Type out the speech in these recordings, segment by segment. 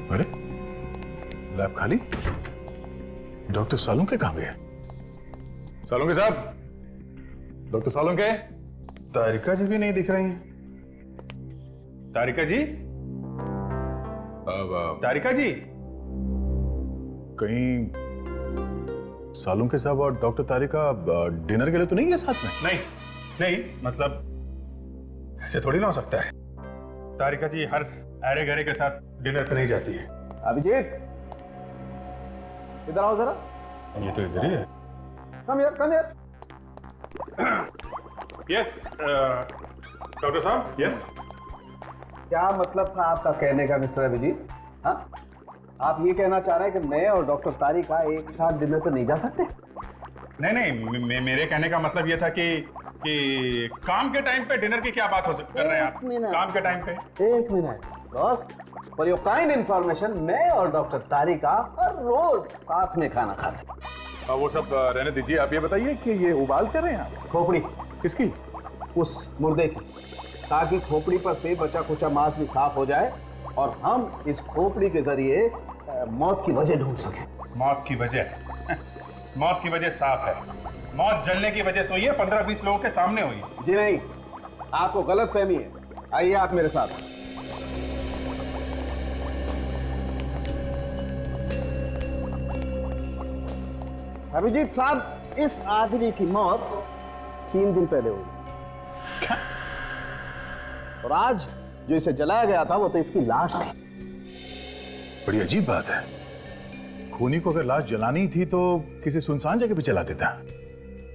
अरे लैब खाली। डॉक्टर सालुंके कहाँ गए? सालुंके साहब, डॉक्टर सालुंके। तारिका जी भी नहीं दिख रही हैं। तारिका जी, तारिका जी, कहीं सालुंके साहब और डॉक्टर तारिका डिनर के लिए तो नहीं है साथ में? नहीं नहीं, मतलब ऐसे थोड़ी ना हो सकता है। तारिका जी हर अरे गरे के साथ डिनर पे नहीं जाती है। अभिजीत, इधर आओ जरा। ये तो इधर ही है। कम यार, कम यार। यस डॉक्टर साहब, यस। क्या मतलब था आपका कहने का मिस्टर अभिजीत? हाँ, आप ये कहना चाह रहे हैं कि मैं और डॉक्टर तारिका एक साथ डिनर पे नहीं जा सकते? नहीं नहीं, मेरे कहने का मतलब ये था कि काम के टाइम पे डिनर की क्या बात कर रहे हैं आप? काम के टाइम पे। एक minute boss, for your kind information, मैं और डॉक्टर तारिका हर रोज साथ में खाना खाते हैं। वो सब रहने दीजिए, आप ये बताइए कि ये उबाल कर रहे हैं आप? खोपड़ी किसकी? उस मुर्दे की, ताकि खोपड़ी पर से बचा कुचा मांस भी साफ हो जाए और हम इस खोपड़ी के जरिए मौत की वजह ढूंढ सकें। मौत की वजह? मौत की वजह साफ है। मौत जलने की वजह से हुई है, 15-20 लोगों के सामने हुई। जी नहीं, आपको गलत फहमी है। आइए आप मेरे साथ। अभिजीत साहब, इस आदमी की मौत 3 दिन पहले हुई और आज जो इसे जलाया गया था वो तो इसकी लाश थी। बड़ी अजीब बात है। खूनी को अगर लाश जलानी थी तो किसी सुनसान जगह पे जला देता।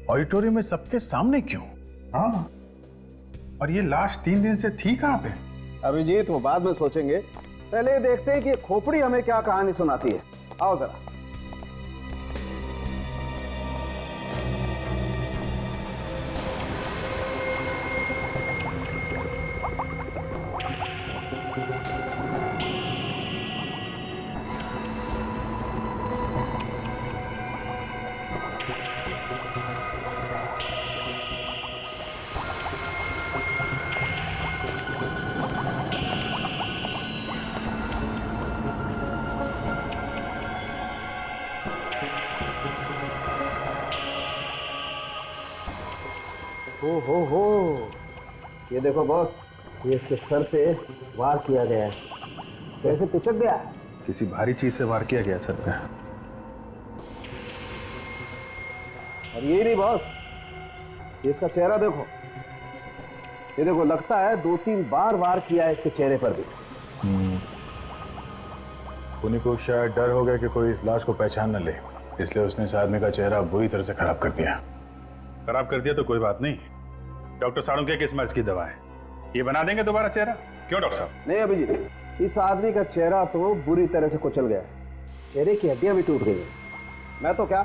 ऑडिटोरियम में सबके सामने क्यों? हाँ, और ये लाश 3 दिन से थी कहाँ पे? अभिजीत, वो बाद में सोचेंगे, पहले देखते हैं कि खोपड़ी हमें क्या कहानी सुनाती है। आओ जरा। हो, ये देखो बॉस, ये इसके सर पे वार किया गया है। कैसे पिचक गया? किसी भारी चीज से वार किया गया सर पे। और ये नहीं बॉस, ये इसका चेहरा देखो। ये देखो, लगता है 2-3 बार वार किया है इसके चेहरे पर भी। खूनी को शायद डर हो गया कि कोई इस लाश को पहचान न ले, इसलिए उसने इस आदमी का चेहरा बुरी तरह से खराब कर दिया। खराब कर दिया तो कोई बात नहीं। डॉक्टर सालुंके किस मर्ज की दवा है, ये बना देंगे दोबारा चेहरा। क्यों डॉक्टर साहब? नहीं अभिजीत, इस आदमी का चेहरा तो बुरी तरह से कुचल गया है। चेहरे की हड्डियां भी टूट गई हैं। मैं तो क्या,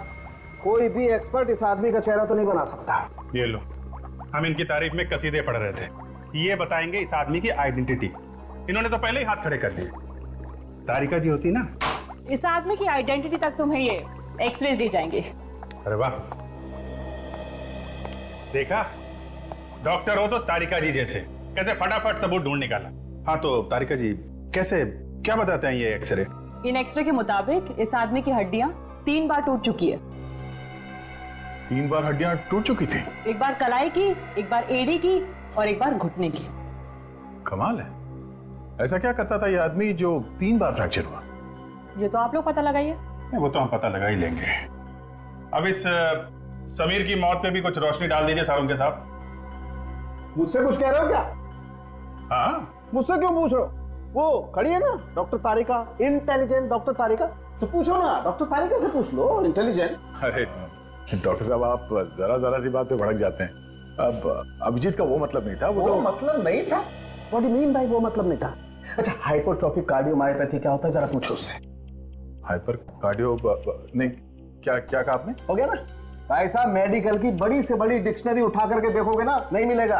कोई भी एक्सपर्ट इस आदमी का चेहरा तो नहीं बना सकता। ये लो, हम इनकी तारीफ में कसीदे पढ़ रहे थे। ये बताएंगे इस आदमी की आइडेंटिटी। इन्होंने तो पहले ही हाथ खड़े कर दिए। तारिका जी होती ना, इस आदमी की आइडेंटिटी तक तुम्हें ये एक्सरेज दी जाएंगे। अरे वाह, देखा, डॉक्टर हो तो तारिका जी जैसे, कैसे फटाफट सबूत ढूंढ निकाला। हाँ तो तारिका जी, कैसे, क्या बताते हैं ये एक्सरे? इन एक्सरे के मुताबिक इस आदमी की हड्डियां 3 बार टूट चुकी है। 3 बार हड्डियां टूट चुकी थी? एक बार कलाई की, एक बार एड़ी की और एक बार घुटने की। कमाल है। ऐसा क्या करता था ये आदमी जो 3 बार फ्रैक्चर हुआ? ये तो आप लोग पता लगाइए। वो तो हम पता लगा ही लेंगे। अब इस समीर की मौत पे भी कुछ रोशनी डाल दीजिए सालुंके साहब। मुझसे कुछ कह रहे हो क्या? हाँ, मुझसे क्यों पूछ रहे हो? वो खड़ी है ना डॉक्टर तारिका, इंटेलिजेंट डॉक्टर तारिका, तो पूछो ना, डॉक्टर तारिका से पूछ लो, इंटेलिजेंट। अरे डॉक्टर साहब, आप जरा सी बात पे भड़क जाते हैं। अब अभिजीत का वो मतलब नहीं था। वो तो मतलब नहीं था। What do you mean by वो मतलब नहीं था? अच्छा, हाइपोट्रोफिक कार्डियोमायोपैथी क्या होता है, जरा पूछो उससे। हाइपर कार्डियो नहीं, क्या क्या कहा आपने? हो गया ना भाई साहब, मेडिकल की बड़ी से बड़ी डिक्शनरी उठा करके देखोगे ना, नहीं मिलेगा।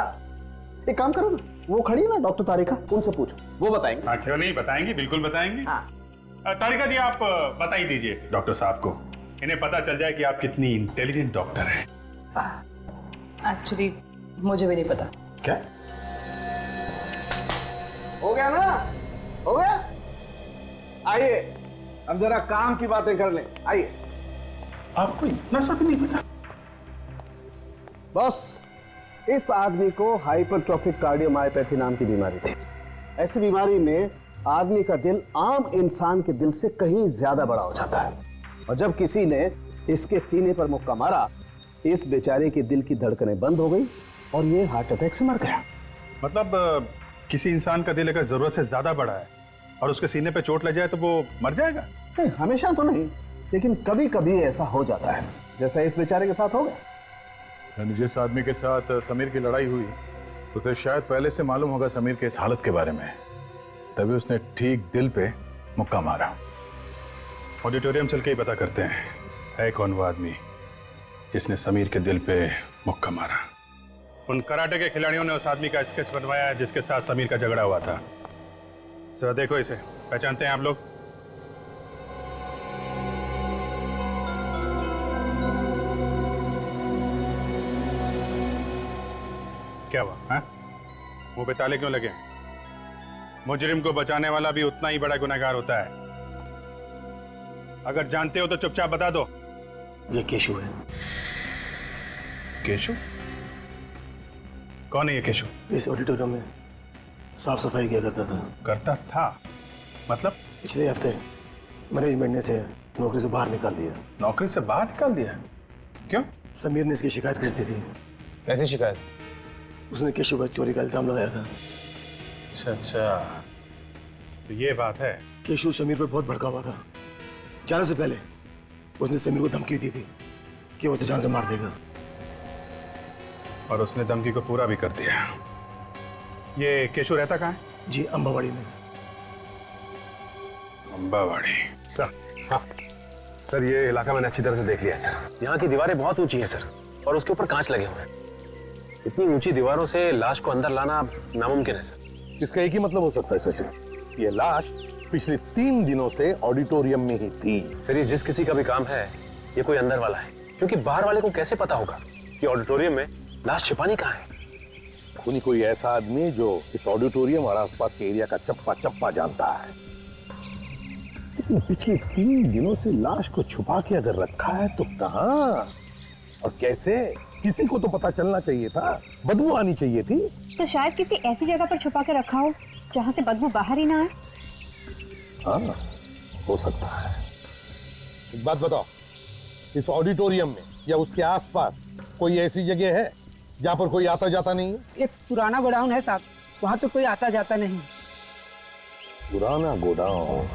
एक काम करो ना, वो खड़ी है ना डॉक्टर तारिका, उनसे पूछो, वो बताएंगे। हाँ क्यों नहीं, बताएंगे, बिल्कुल बताएंगे। हाँ। तारिका जी, आप बता ही दीजिए डॉक्टर साहब को, इन्हें पता चल जाए कि आप कितनी इंटेलिजेंट डॉक्टर हैं। एक्चुअली मुझे भी नहीं पता। क्या हो गया ना? हो गया? आइए हम जरा काम की बातें कर लें, आइए। आपको इतना सा भी नहीं पता? बॉस, इस आदमी को हाइपरट्रोफिक कार्डियोमायोपैथी नाम की बीमारी थी। ऐसी बीमारी में आदमी का दिल आम इंसान के दिल से कहीं ज्यादा बड़ा हो जाता है, और जब किसी ने इसके सीने पर मुक्का मारा, इस बेचारे के दिल की धड़कनें बंद हो गई और ये हार्ट अटैक से मर गया। मतलब किसी इंसान का दिल अगर जरूरत से ज्यादा बड़ा है और उसके सीने पे चोट लग जाए तो वो मर जाएगा? नहीं, हमेशा तो नहीं, लेकिन कभी कभी ऐसा हो जाता है, जैसा इस बेचारे के साथ हो गया। यानी जिस आदमी के साथ समीर की लड़ाई हुई उसे शायद पहले से मालूम होगा समीर के इस हालत के बारे में, तभी उसने ठीक दिल पे मुक्का मारा। ऑडिटोरियम चल के ही पता करते हैं है कौन वो आदमी जिसने समीर के दिल पे मुक्का मारा। उन कराटे के खिलाड़ियों ने उस आदमी का स्केच बनवाया है जिसके साथ समीर का झगड़ा हुआ था। जरा देखो इसे, पहचानते हैं आप लोग? क्या हुआ? हाँ, मुंह पे ताले क्यों लगे? मुजरिम को बचाने वाला भी उतना ही बड़ा गुनहगार होता है। अगर जानते हो तो चुपचाप बता दो। ये केशु है। केशु? कौन है ये केशु? इस ऑडिटोरियम में साफ सफाई किया करता था। करता था? मतलब? पिछले हफ्ते मैनेजमेंट ने इसे नौकरी से बाहर निकाल दिया। नौकरी से बाहर निकाल दिया? क्यों? समीर ने इसकी शिकायत कर दी थी। कैसी शिकायत? उसने केशु पर चोरी का इल्जाम लगाया था। अच्छा अच्छा, तो ये बात है। केशु समीर पर बहुत भड़का हुआ था। जाने से पहले उसने समीर को धमकी दी थी कि वो उसे जान से मार देगा, और उसने धमकी को पूरा भी कर दिया। ये केशु रहता कहाँ है? जी, अंबावाड़ी में। अंबावाड़ी? हाँ सर, ये इलाका मैंने अच्छी तरह से देख लिया है सर। यहाँ की दीवारें बहुत ऊंची हैं सर, और उसके ऊपर कांच लगे हुए हैं। इतनी ऊंची दीवारों से लाश को अंदर लाना नामुमकिन है सर। इसका एक ही मतलब हो सकता है सचिन, ये लाश पिछले 3 दिनों से ऑडिटोरियम में ही थी। सर, ये जिस किसी का भी काम है, ये कोई अंदर वाला है, क्योंकि बाहर वाले को कैसे पता होगा कि ऑडिटोरियम में लाश छिपानी कहाँ है? कोई ऐसा आदमी जो इस ऑडिटोरियम और आसपास के एरिया का चप्पा चप्पा जानता है। लेकिन पिछले 3 दिनों से लाश को छुपा के अगर रखा है तो कहाँ और कैसे? किसी को तो पता चलना चाहिए था, बदबू आनी चाहिए थी। तो शायद किसी ऐसी जगह पर छुपा के रखा हो जहाँ से बदबू बाहर ही ना आए। हाँ, हो सकता है। एक बात बताओ, इस ऑडिटोरियम में या उसके आसपास कोई ऐसी जगह है जहाँ पर कोई आता जाता नहीं है? एक पुराना गोडाउन है साहब, वहाँ तो कोई आता जाता नहीं। पुराना गोडाउन?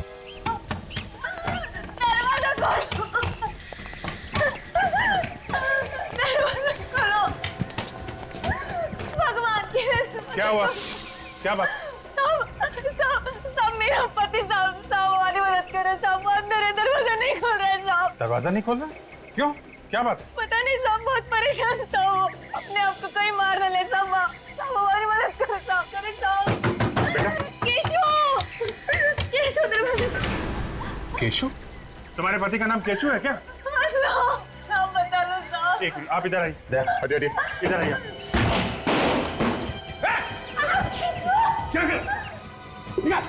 क्या हुआ? क्या बात? साहब मेरा पति साहब हमारी मदद करो साहब, अंदर है, दरवाजा नहीं खोल रहा है साहब। दरवाजा नहीं खोल रहा? क्यों? क्या बात है? पता नहीं साहब, बहुत परेशान था वो, अपने आप को कहीं मार न ले साहब। साहब हमारी मदद करो साहब, करे साहब। केशु, केशु दरवाजा खोलो। केशु? तुम्हारे पति का नाम केशु है क्या? साहब बता लो साहब। एक मिनट, आप इधर आइए। हटिए, इधर आइए। चल कर, निकाल।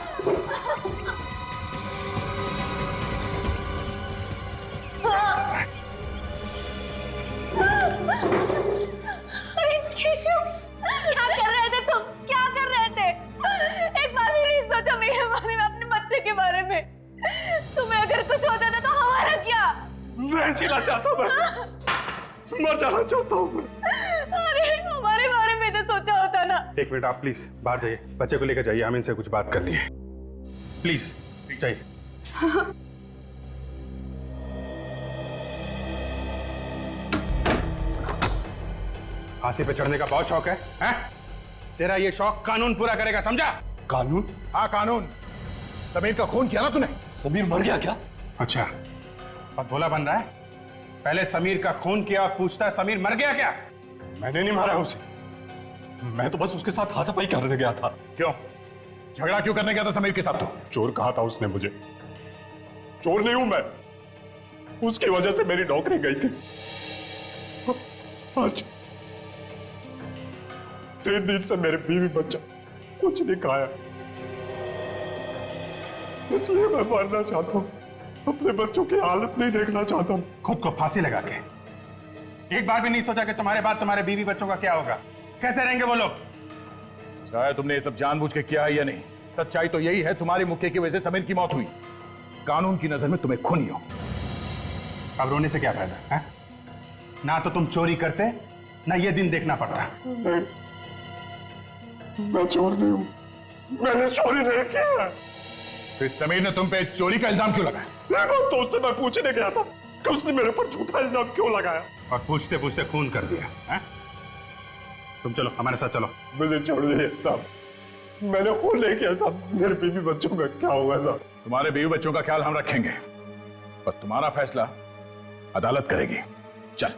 अरे केशु, क्या कर रहे थे तुम? क्या कर रहे थे? एक बार भी नहीं सोचा मेरे बारे में, अपने बच्चे के बारे में? तुम्हें अगर कुछ होता था तो हमारा क्या? मैं जीना चाहता हूँ, मर जाना चाहता हूँ मैं। अरे हमारे बारे में तो सोचा होता ना। एक मिनट, आप प्लीज बाहर जाइए, बच्चे को लेकर जाइए, हमें इनसे कुछ बात करनी है। प्लीज जाइए। फांसी पे चढ़ने का बहुत शौक है, हैं? तेरा ये शौक कानून पूरा करेगा, समझा? कानून? हाँ कानून। समीर का खून किया ना तूने? समीर मर गया क्या? अच्छा, अब भोला बन रहा है? पहले समीर का खून किया और पूछता है समीर मर गया क्या? मैंने नहीं मारा उसे, मैं तो बस उसके साथ हाथापाई करने गया था। क्यों? झगड़ा क्यों करने गया था समीर के साथ तू? चोर कहा था उसने मुझे। चोर नहीं हूं मैं, उसकी वजह से मेरी नौकरी गई थी। आज 3 दिन से मेरे बीवी बच्चा कुछ नहीं खाया। इसलिए मैं मरना चाहता हूँ, अपने बच्चों की हालत नहीं देखना चाहता हूँ। खुद को फांसी लगा के एक बार भी नहीं सोचा कि तुम्हारे बाद तुम्हारे बीवी बच्चों का क्या होगा, कैसे रहेंगे वो लोग? चाहे तुमने ये सब जानबूझ के किया है या नहीं, सच्चाई तो यही है, तुम्हारी मुक्के की वजह से समीर की मौत हुई। कानून की नजर में तुम्हें खूनी हो। अब रोने से क्या फायदा है? ना तो तुम चोरी करते, ना ये दिन देखना पड़ता। नहीं, मैं चोर नहीं हूं, मैंने चोरी नहीं किया। फिर समीर ने तुम पे चोरी का इल्जाम क्यों लगाया? ये बात तो उससे मैं पूछने गया था कि उसने मेरे पर झूठा इल्जाम क्यों लगाया, और पूछते पूछते खून कर दिया है? तुम चलो हमारे साथ चलो। मुझे छोड़ दीजिए साहब, मैंने खून नहीं किया साहब। मेरे बीवी बच्चों का क्या होगा साहब? तुम्हारे बीवी बच्चों का ख्याल हम रखेंगे, पर तुम्हारा फैसला अदालत करेगी। चल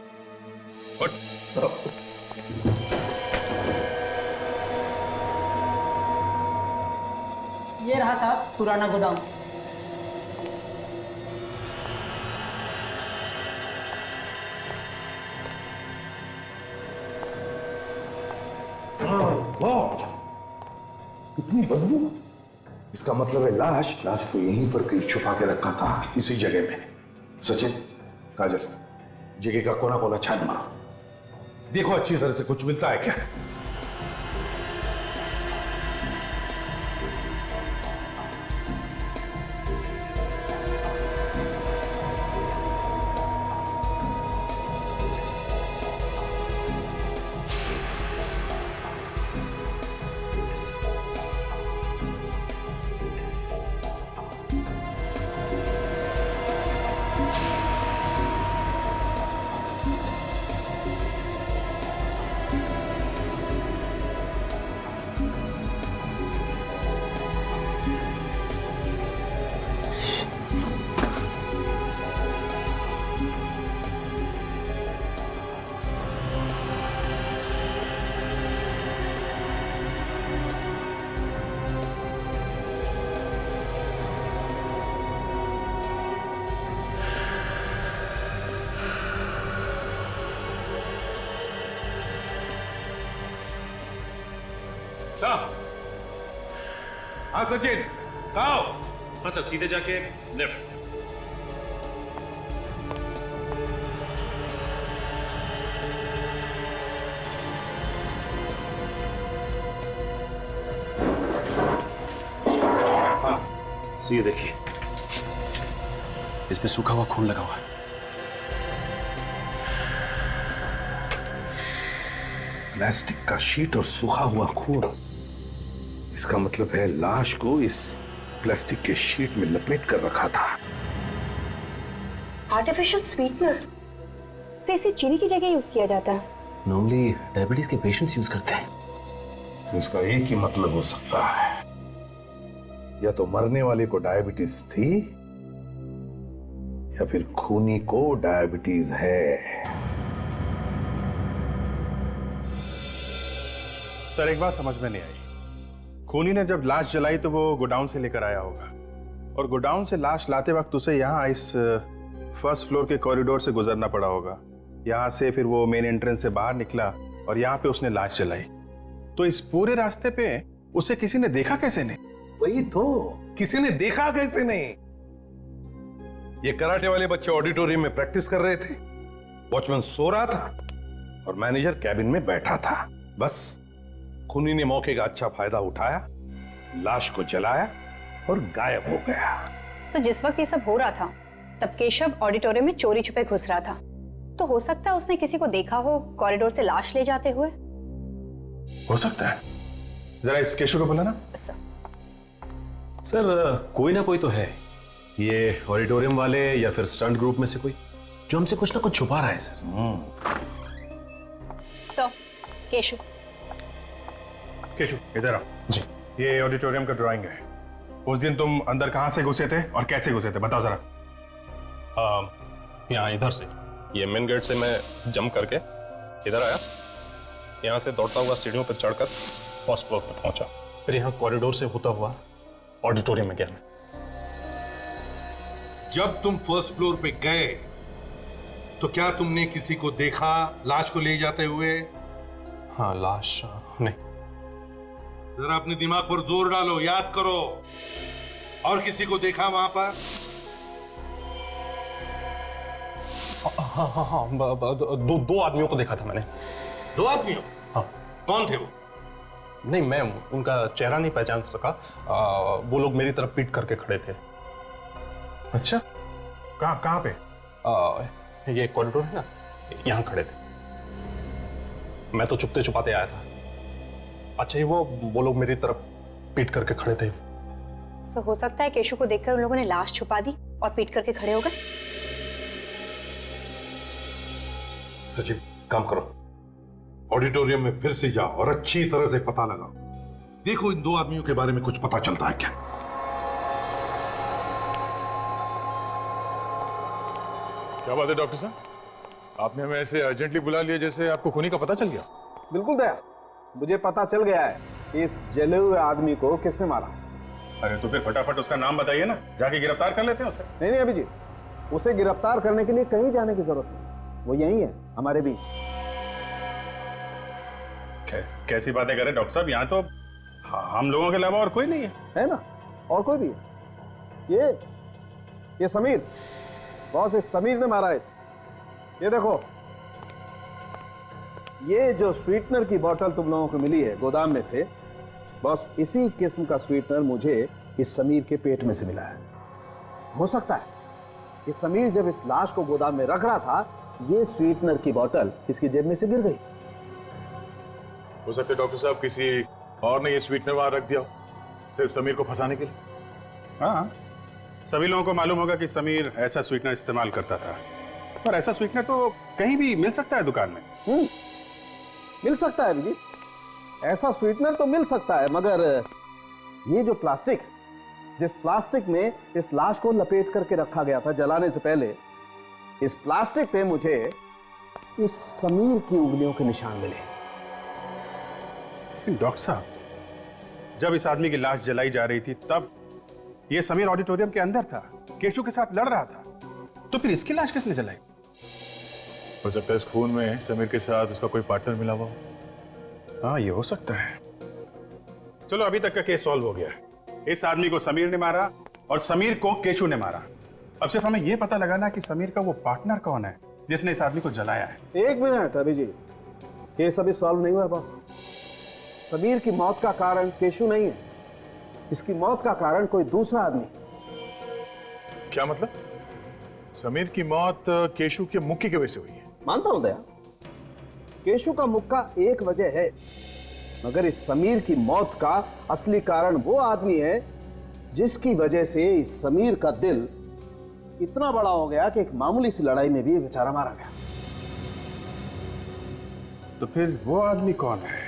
उठ। ये रहा साहब पुराना गोदाम। कितनी बदबू! इसका मतलब है लाश को यहीं पर कहीं छुपा के रखा था, इसी जगह में। सचिन, काजल, जगह का कोना कोना छान मारो, देखो अच्छी तरह से कुछ मिलता है क्या। हाँ सचिन, आओ। हाँ सर, सीधे जाके लेफ्ट। हाँ, ये देखिए, इस पे सूखा हुआ खून लगा हुआ है। प्लास्टिक का शीट और सूखा हुआ खून, इसका मतलब है लाश को इस प्लास्टिक के शीट में लपेट कर रखा था। आर्टिफिशियल स्वीटनर तो इसे चीनी की जगह यूज किया जाता है। नॉर्मली डायबिटीज के पेशेंट्स यूज करते हैं। तो इसका एक ही मतलब हो सकता है, या तो मरने वाले को डायबिटीज थी, या फिर खूनी को डायबिटीज है। सर एक बात समझ में नहीं आई, खूनी ने जब लाश जलाई तो वो गोडाउन से लेकर आया होगा, और गोडाउन से लाश लाते वक्त उसे यहाँ इस फर्स्ट फ्लोर के कॉरिडोर से गुजरना पड़ा होगा। यहाँ से फिर वो मेन एंट्रेंस से बाहर निकला और यहाँ पे उसने लाश जलाई। तो इस पूरे रास्ते पे उसे किसी ने देखा कैसे नहीं? वही तो, किसी ने देखा कैसे नहीं? ये कराटे वाले बच्चे ऑडिटोरियम में प्रैक्टिस कर रहे थे, वॉचमैन सो रहा था और मैनेजर कैबिन में बैठा था। बस खूनी ने मौके का अच्छा फायदा उठाया, लाश को जलाया और गायब हो गया। सो जिस वक्त ये सब हो रहा था तब केशव ऑडिटोरियम में चोरी छुपे घुस रहा था, तो हो सकता है उसने किसी को देखा हो कॉरिडोर से लाश ले जाते हुए। हो सकता है, जरा इस केशव को बुलाना। सर कोई ना कोई तो है, ये ऑडिटोरियम वाले या फिर स्टंट ग्रुप में से कोई, जो हमसे कुछ ना कुछ छुपा रहा है सर। सो केशव, केशव इधर आओ जी। ये ऑडिटोरियम का ड्राइंग है। उस दिन तुम अंदर कहां से घुसे थे और कैसे घुसे थे, बताओ जरा। यहाँ इधर से, ये मेन गेट से मैं जंप करके इधर आया, यहाँ से दौड़ता हुआ सीढ़ियों पर चढ़कर फर्स्ट फ्लोर पर पहुंचा, फिर यहाँ कॉरिडोर से होता हुआ ऑडिटोरियम में गया मैं। जब तुम फर्स्ट फ्लोर पे गए तो क्या तुमने किसी को देखा लाश को ले जाते हुए? हाँ, लाश नहीं। जरा अपने दिमाग पर जोर डालो, याद करो। और किसी को देखा वहां पर? हाँ, दो आदमियों को देखा था मैंने। 2 आदमियों? हाँ। कौन थे वो? नहीं, मैं उनका चेहरा नहीं पहचान सका। वो लोग मेरी तरफ पीट करके खड़े थे। अच्छा, कहाँ पे? ये कॉरिडोर है ना, यहाँ खड़े थे। मैं तो चुपते छुपाते आया था। अच्छा, ही वो लोग मेरी तरफ पीट करके खड़े थे। सो हो सकता है केशु को देखकर उन लोगों ने लाश छुपा दी और पीट करके खड़े हो गए। सचिव, काम करो, ऑडिटोरियम में फिर से जाओ और अच्छी तरह से पता लगाओ। देखो इन 2 आदमियों के बारे में कुछ पता चलता है क्या। क्या बात है डॉक्टर साहब, आपने हमें ऐसे अर्जेंटली बुला लिया जैसे आपको खूनी का पता चल गया। बिल्कुल दया, मुझे पता चल गया है कि इस जले हुए आदमी को किसने मारा। अरे तो फिर फटाफट उसका नाम बताइए ना, जाके गिरफ्तार कर लेते हैं उसे। नहीं अभिजीत, उसे गिरफ्तार करने के लिए कहीं जाने की जरूरत नहीं, वो यही है हमारे बीच। कैसी बातें करें डॉक्टर साहब, यहाँ तो हम लोगों के अलावा और कोई नहीं है ना? और कोई भी है? ये समीर, बॉस, इस समीर ने मारा है इसे। ये देखो, ये जो स्वीटनर की बोतल तुम लोगों को मिली है गोदाम में से, बॉस इसी किस्म का स्वीटनर मुझे इस समीर के पेट में से मिला है। हो सकता है कि समीर जब इस लाश को गोदाम में रख रहा था, ये स्वीटनर की बोतल इसकी जेब में से गिर गई। हो सकता है डॉक्टर साहब किसी और ने ये स्वीटनर वहां रख दिया, सिर्फ समीर को फंसाने के लिए। हाँ, सभी लोगों को मालूम होगा कि समीर ऐसा स्वीटनर इस्तेमाल करता था, पर ऐसा स्वीटनर तो कहीं भी मिल सकता है दुकान में। मिल सकता है अभिजीत, ऐसा स्वीटनर तो मिल सकता है, मगर ये जो प्लास्टिक, जिस प्लास्टिक में इस लाश को लपेट करके रखा गया था जलाने से पहले, इस प्लास्टिक पे मुझे इस समीर की उंगलियों के निशान मिले। डॉक्टर साहब, जब इस आदमी की लाश जलाई जा रही थी तब ये समीर ऑडिटोरियम के अंदर था, केशु के साथ लड़ रहा था, तो फिर इसकी लाश किसने जलाई? हो सकता है इस खून में समीर के साथ उसका कोई पार्टनर मिला हुआ। हाँ, ये हो सकता है। चलो, अभी तक का केस सॉल्व हो गया है। इस आदमी को समीर ने मारा और समीर को केशु ने मारा। अब सिर्फ हमें यह पता लगाना कि समीर का वो पार्टनर कौन है जिसने इस आदमी को जलाया है। 1 मिनट अभिजीत, केस अभी सॉल्व नहीं हुआ बॉस। समीर की मौत का कारण केशु नहीं है, इसकी मौत का कारण कोई दूसरा आदमी। क्या मतलब? समीर की मौत केशु के मुक्के की वजह से हुई है? मानता हूं दया, केशु का मुक्का एक वजह है, मगर इस समीर की मौत का असली कारण वो आदमी है जिसकी वजह से इस समीर का दिल इतना बड़ा हो गया कि एक मामूली सी लड़ाई में भी बेचारा मारा गया। तो फिर वो आदमी कौन है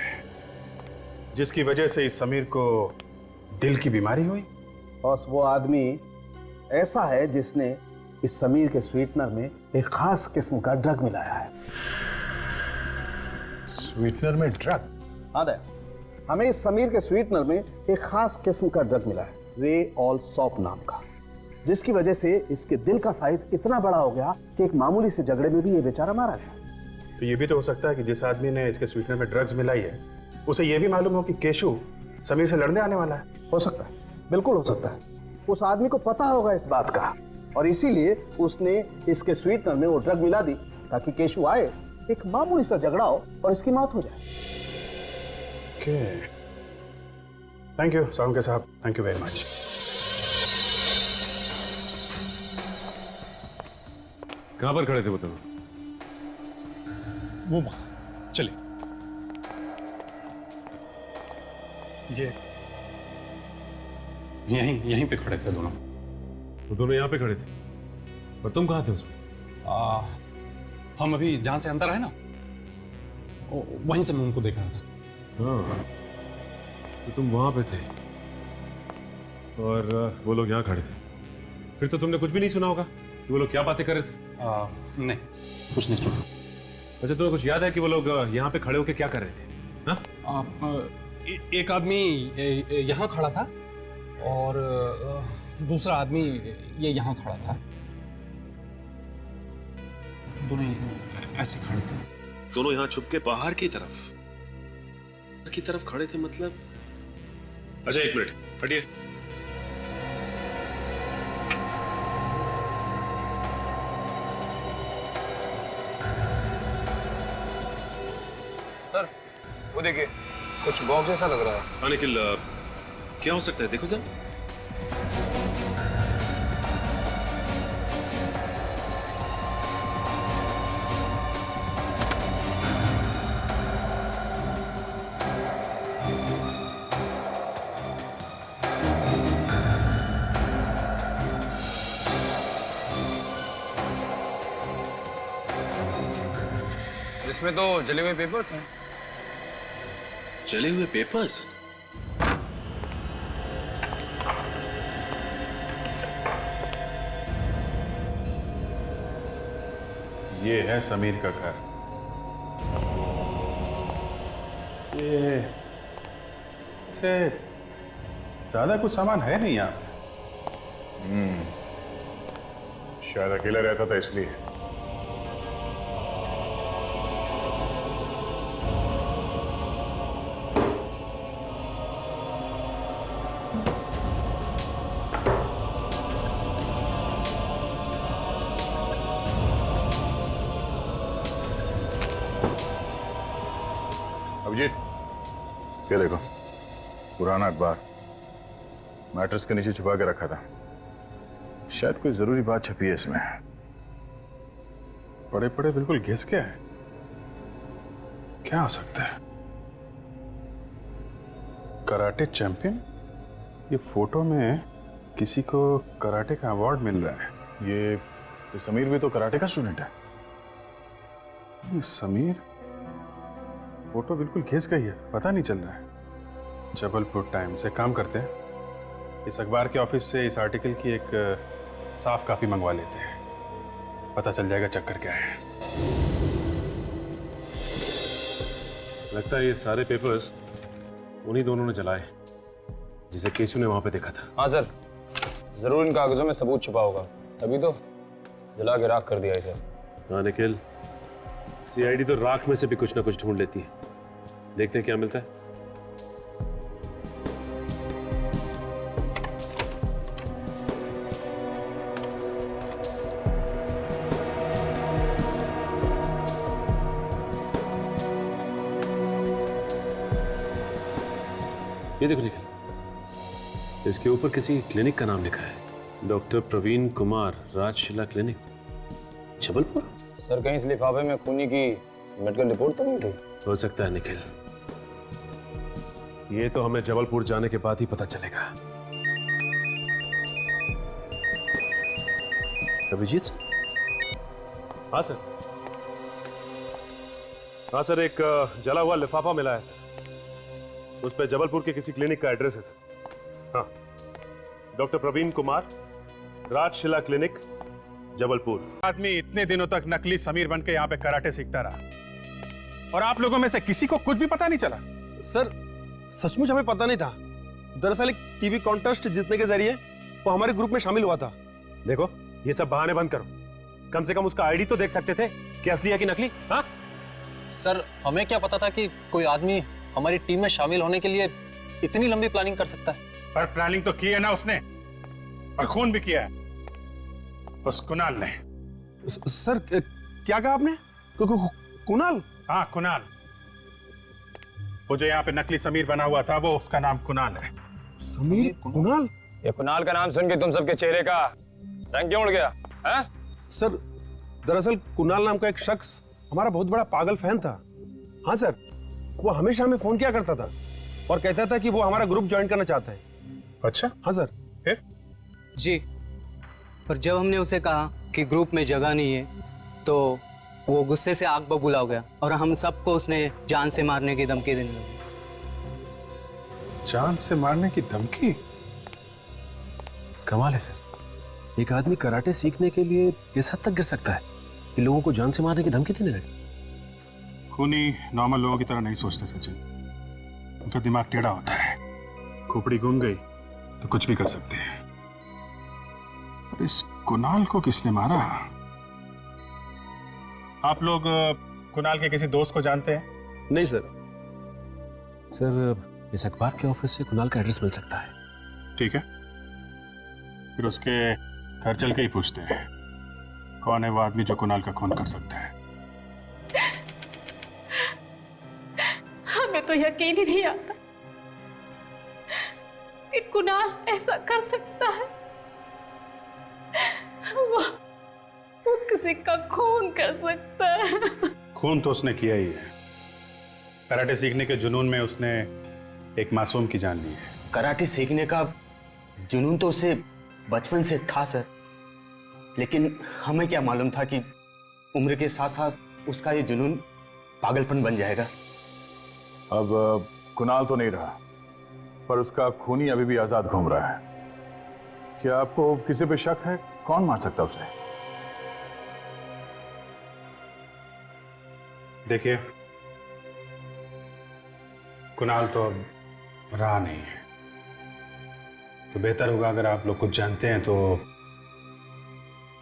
जिसकी वजह से इस समीर को दिल की बीमारी हुई? बॉस, वो आदमी ऐसा है जिसने इस समीर के स्वीटनर में एक खास किस्म का ड्रग मिलाया है। स्वीटनर में ड्रग? हाँ दया, हमें इस समीर के स्वीटनर में एक खास किस्म का ड्रग मिला है, रे ऑल सॉप नाम का, जिसकी वजह से इसके दिल का साइज इतना बड़ा हो गया कि एक मामूली से झगड़े में भी ये बेचारा मारा गया। तो ये भी तो हो सकता है कि जिस आदमी ने इसके स्वीटनर में ड्रग्स मिलाई है, उसे ये भी मालूम हो कि केशु समीर से लड़ने आने वाला है। हो सकता है, बिल्कुल हो सकता है। उस आदमी को पता होगा इस बात का, और इसीलिए उसने इसके स्वीटनर में वो ड्रग मिला दी ताकि केशु आए, एक मामूली सा झगड़ा हो और इसकी मौत हो जाए। थैंक यू सालुंके साहब, थैंक यू वेरी मच। कहां पर खड़े थे बताओ? वो चले, ये यहीं पे खड़े थे दोनों। वो दोनों यहाँ पे खड़े थे, और तुम कहाँ थे उसमें? हम अभी जहां से अंदर आए ना, वहीं से मैं उनको देख रहा था। हाँ, तो तुम वहां पे थे और वो लोग यहाँ खड़े थे। फिर तो तुमने कुछ भी नहीं सुना होगा कि वो लोग क्या बातें कर रहे थे? नहीं, कुछ नहीं सुना। अच्छा, तुम्हें कुछ याद है कि वो लोग यहाँ पे खड़े होकर क्या कर रहे थे? हाँ? एक आदमी यहाँ खड़ा था और दूसरा आदमी ये यहाँ खड़ा था। दोनों ऐसे खड़े थे। दोनों यहाँ छुप के बाहर की तरफ खड़े थे मतलब? अच्छा, एक मिनट हटिए। वो देखिए, कुछ बॉक्स जैसा लग रहा है। हाँ निखिल, क्या हो सकता है, देखो सर। इसमें तो जले हुए पेपर्स हैं। जले हुए पेपर्स? ये है समीर का घर। ये से ज्यादा कुछ सामान है नहीं यहाँ। शायद अकेला रहता था इसलिए। अभिजीत, ये देखो, पुराना अखबार मैट्रेस के नीचे छुपा के रखा था। शायद कोई जरूरी बात छपी है इसमें। पड़े पड़े बिल्कुल घिस गया है। क्या हो सकता है? Karate champion? ये फोटो में किसी को कराटे का अवार्ड मिल रहा है। ये समीर भी तो कराटे का स्टूडेंट है। ये समीर? फोटो बिल्कुल घिस गई है, पता नहीं चल रहा है। जबलपुर टाइम्स से काम करते हैं। इस अखबार के ऑफिस से इस आर्टिकल की एक साफ कॉपी मंगवा लेते हैं, पता चल जाएगा चक्कर क्या है। लगता है ये सारे पेपर्स उन्हीं दोनों ने जलाए जिसे केशु ने वहां पे देखा था। हाँ सर, जरूर इन कागजों में सबूत छुपा होगा, तभी तो जला के राख कर दिया इसे। हाँ निखिल, सीआईडी तो राख में से भी कुछ ना कुछ ढूंढ लेती है। देखते हैं क्या मिलता है। ये देखो निखिल, इसके ऊपर किसी क्लिनिक का नाम लिखा है, doctor Praveen Kumar, Rajshila clinic, Jabalpur. Sir, कहीं इस लिफाफे में खूनी की मेडिकल रिपोर्ट तो नहीं थी? हो सकता है निखिल, ये तो हमें जबलपुर जाने के बाद ही पता चलेगा। अभिजीत सर? हाँ सर। हाँ सर, एक जला हुआ लिफाफा मिला है सर। उस पर जबलपुर के किसी क्लिनिक का एड्रेस है सर। हाँ, डॉक्टर प्रवीण कुमार, राजशिला क्लिनिक, जबलपुर। आदमी इतने दिनों तक नकली समीर बनके यहाँ पे कराटे सीखता रहा और आप लोगों में से किसी को कुछ भी पता नहीं चला। सर, सचमुच हमें पता नहीं था। दरअसल एक टीवी कॉन्टेस्ट जीतने के जरिए वो हमारे ग्रुप में शामिल हुआ था। देखो, ये सब बहाने बंद करो। कम से कम उसका आईडी तो देख सकते थे कि असली है कि नकली। हाँ सर, हमें क्या पता था कि कोई आदमी हमारी टीम में शामिल होने के लिए इतनी लंबी प्लानिंग कर सकता है। पर प्लानिंग तो की है ना उसने, और खून भी किया है उस कुणाल ने। सर, क्या कहा आपने? कुणाल? हाँ, कुणाल। वो जो यहाँ पे नकली समीर बना हुआ था, वो उसका नाम कुणाल है। समीर? कुणाल? ये कुणाल का नाम सुन के तुम सबके चेहरे का रंग क्यों उड़ गया? है? सर, दरअसल कुणाल नाम का एक शख्स हमारा बहुत बड़ा पागल फैन था। हाँ सर, वो हमेशा हमें फोन किया करता था और कहता था कि वो हमारा ग्रुप ज्वाइन करना चाहता है। अच्छा? हाँ सर। फिर? जी, पर जब हमने उसे कहा कि ग्रुप में जगह नहीं है तो वो गुस्से से आग बबूला हो गया और हम सबको उसने जान से मारने की धमकी देने लगा। जान से मारने की धमकी? कमाल है सर, एक आदमी कराटे सीखने के लिए इस हद तक गिर सकता है कि लोगों को जान से मारने की धमकी देने लगे। खूनी नॉर्मल लोगों की तरह नहीं सोचते सचिन, उनका दिमाग टेढ़ा होता है। खोपड़ी घूम गई तो कुछ भी कर सकते हैं। और इस कुणाल को किसने मारा? आप लोग कुणाल के किसी दोस्त को जानते हैं? नहीं सर। सर, इस अखबार के ऑफिस से कुणाल का एड्रेस मिल सकता है। ठीक है, फिर उसके घर चल के ही पूछते हैं कौन है वो आदमी जो कुणाल का खून कर सकता है। हमें तो यकीन ही नहीं आता कि कुणाल ऐसा कर सकता है। वो किसी का खून कर सकता है। खून तो उसने किया ही है। कराटे सीखने के जुनून में उसने एक मासूम की जान ली है। कराटे सीखने का जुनून तो उसे बचपन से था सर, लेकिन हमें क्या मालूम था कि उम्र के साथ साथ उसका ये जुनून पागलपन बन जाएगा। अब कुणाल तो नहीं रहा, पर उसका खूनी अभी भी आजाद घूम रहा है। क्या आपको किसी पे शक है? कौन मार सकता उसे? देखिए, कुणाल तो अब रहा नहीं है, तो बेहतर होगा अगर आप लोग कुछ जानते हैं तो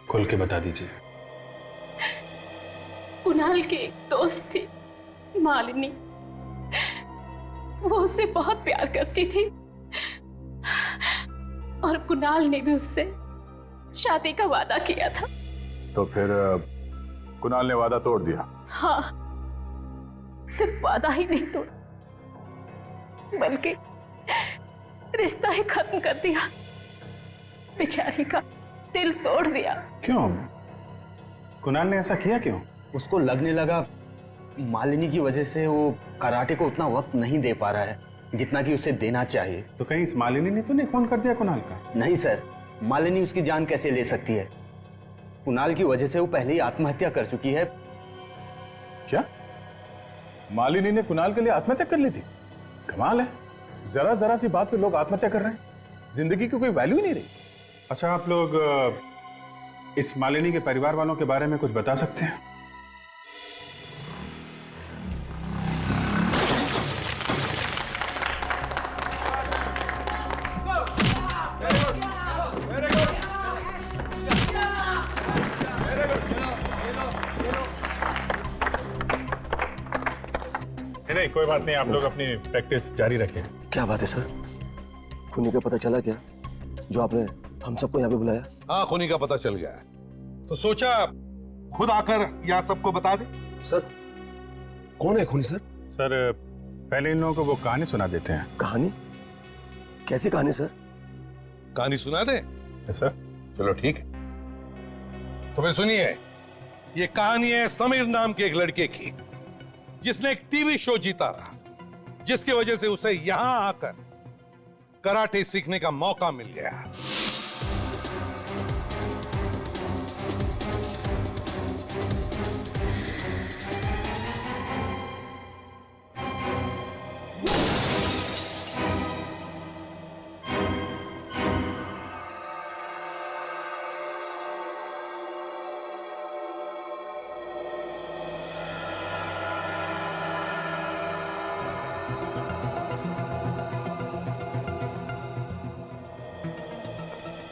खुल के बता दीजिए। कुणाल की एक दोस्त थी, मालिनी। वो उसे बहुत प्यार करती थी और कुणाल ने भी उससे शादी का वादा किया था। तो फिर कुणाल ने वादा तोड़ दिया? हाँ, सिर्फ वादा ही नहीं तोड़ा, बल्कि रिश्ता ही खत्म कर दिया। बेचारी का दिल तोड़ दिया। क्यों? कुणाल ने ऐसा किया क्यों? उसको लगने लगा मालिनी की वजह से वो कराटे को उतना वक्त नहीं दे पा रहा है जितना कि उसे देना चाहिए। तो कहीं इस मालिनी ने तो नहीं खून कर दिया कुणाल का? नहीं सर, मालिनी उसकी जान कैसे ले सकती है? कुणाल की वजह से वो पहले ही आत्महत्या कर चुकी है। क्या मालिनी ने कुणाल के लिए आत्महत्या कर ली थी? कमाल है, जरा जरा सी बात पे लोग आत्महत्या कर रहे हैं। जिंदगी की कोई वैल्यू ही नहीं रही। अच्छा, आप लोग इस मालिनी के परिवार वालों के बारे में कुछ बता सकते हैं? नहीं, कोई बात नहीं, आप लोग अपनी प्रैक्टिस जारी रखें। क्या बात है सर? खूनी का पता चला क्या, जो आपने हम सबको यहाँ पे बुलाया? हाँ, खूनी का पता चल गया है, तो सोचा खुद आकर यहाँ सबको बता दे। सर, कौन है खूनी सर? सर, पहले इन लोगों को वो कहानी सुना देते हैं। कहानी? कैसी कहानी सर? कहानी सुना दे? सर, चलो ठीक है, तो फिर सुनिए। ये कहानी है समीर नाम के एक लड़के की, जिसने एक टीवी शो जीता रहा, जिसकी वजह से उसे यहां आकर कराटे सीखने का मौका मिल गया।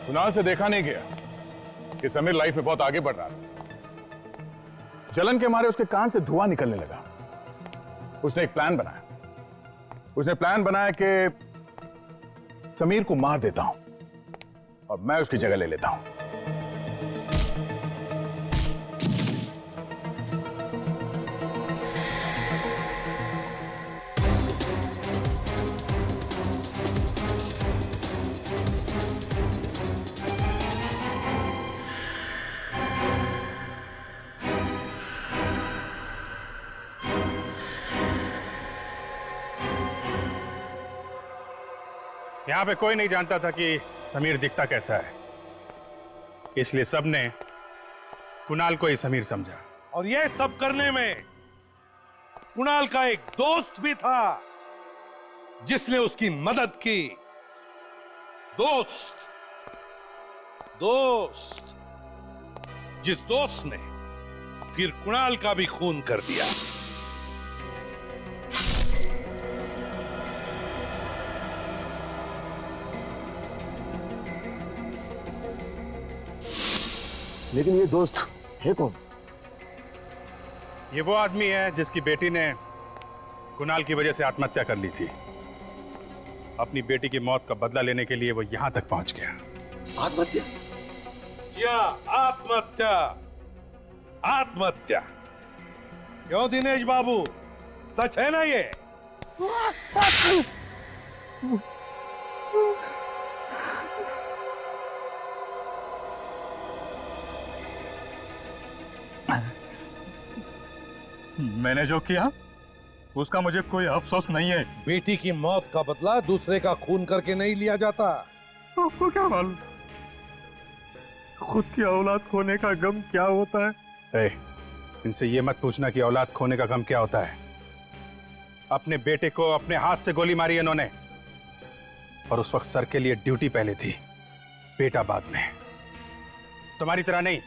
कुणाल से देखा नहीं गया कि समीर लाइफ में बहुत आगे बढ़ रहा था। जलन के मारे उसके कान से धुआं निकलने लगा। उसने एक प्लान बनाया। उसने प्लान बनाया कि समीर को मार देता हूं और मैं उसकी जगह ले लेता हूं। यहां पे कोई नहीं जानता था कि समीर दिखता कैसा है, इसलिए सबने कुणाल को ही समीर समझा। और यह सब करने में कुणाल का एक दोस्त भी था जिसने उसकी मदद की। दोस्त जिस दोस्त ने फिर कुणाल का भी खून कर दिया। लेकिन ये दोस्त है कौन? ये वो आदमी है जिसकी बेटी ने कुणाल की वजह से आत्महत्या कर ली थी। अपनी बेटी की मौत का बदला लेने के लिए वो यहां तक पहुंच गया। आत्महत्या? क्या आत्महत्या? आत्महत्या क्यों दिनेश बाबू, सच है ना ये? मैंने जो किया उसका मुझे कोई अफसोस नहीं है। बेटी की मौत का बदला दूसरे का खून करके नहीं लिया जाता। आपको क्या मालूम खुद की औलाद खोने का गम क्या होता है? इनसे ये मत पूछना कि औलाद खोने का गम क्या होता है। अपने बेटे को अपने हाथ से गोली मारी इन्होंने, और उस वक्त सर के लिए ड्यूटी पहले थी, बेटा बाद में। तुम्हारी तरह नहीं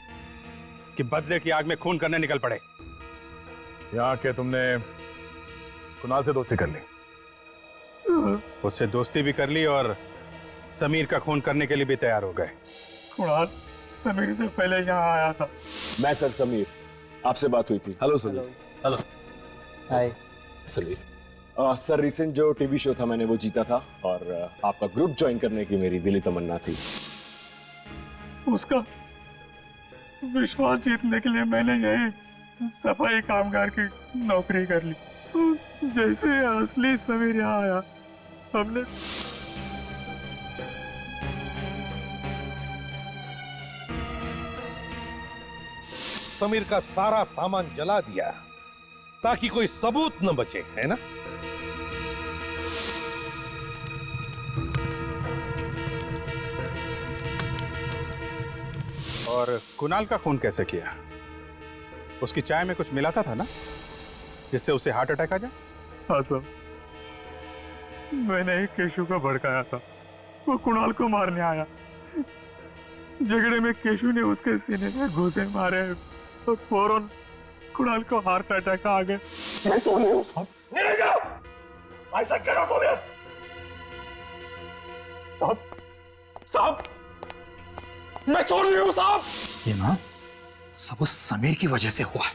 कि बदले की आग में खून करने निकल पड़े। यहाँ के तुमने कुणाल से दोस्ती कर ली? उससे दोस्ती भी कर ली और समीर का खून करने के लिए भी तैयार हो गए। कुणाल समीर से पहले यहाँ आया था। मैं सर समीर, आपसे बात हुई थी। हेलो समीर। हेलो। हाय समीर। सर रिसेंट जो टीवी शो था मैंने वो जीता था और आपका ग्रुप ज्वाइन करने की मेरी दिली तमन्ना थी। उसका विश्वास जीतने के लिए मैंने यही सफाई कामगार की नौकरी कर ली। जैसे असली समीर यहाँ आया हमने समीर का सारा सामान जला दिया ताकि कोई सबूत न बचे, है ना? और कुणाल का खून कैसे किया? उसकी चाय में कुछ मिलाता था ना जिससे उसे हार्ट अटैक आ जाए? हाँ सर, मैंने ही केशु को भड़काया था। वो कुणाल को मारने आया। झगड़े में केशु ने उसके सीने में घूंसे मारे और फौरन कुणाल को हार्ट अटैक आ गया। मैं तो नहीं हूं साहब। नहीं जाओ। ऐसा करो सोनिया। साहब, साहब, मैं चोर नहीं हूं साहब। ये ना सब उस समीर की वजह से हुआ है।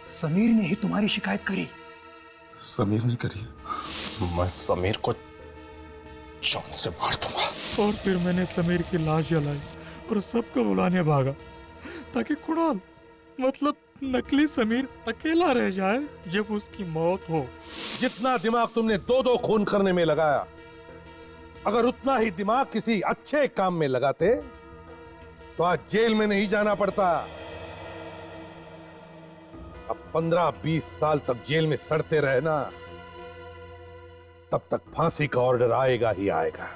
समीर ने ही तुम्हारी शिकायत करी। समीर ने करी? मैं समीर को जान से मार दूंगा। और फिर मैंने समीर की लाश जलाई और सबको बुलाने भागा ताकि कुणाल मतलब नकली समीर अकेला रह जाए जब उसकी मौत हो। जितना दिमाग तुमने दो खून करने में लगाया, अगर उतना ही दिमाग किसी अच्छे काम में लगाते तो आज जेल में नहीं जाना पड़ता। अब 15-20 साल तक जेल में सड़ते रहना, तब तक फांसी का ऑर्डर आएगा ही आएगा।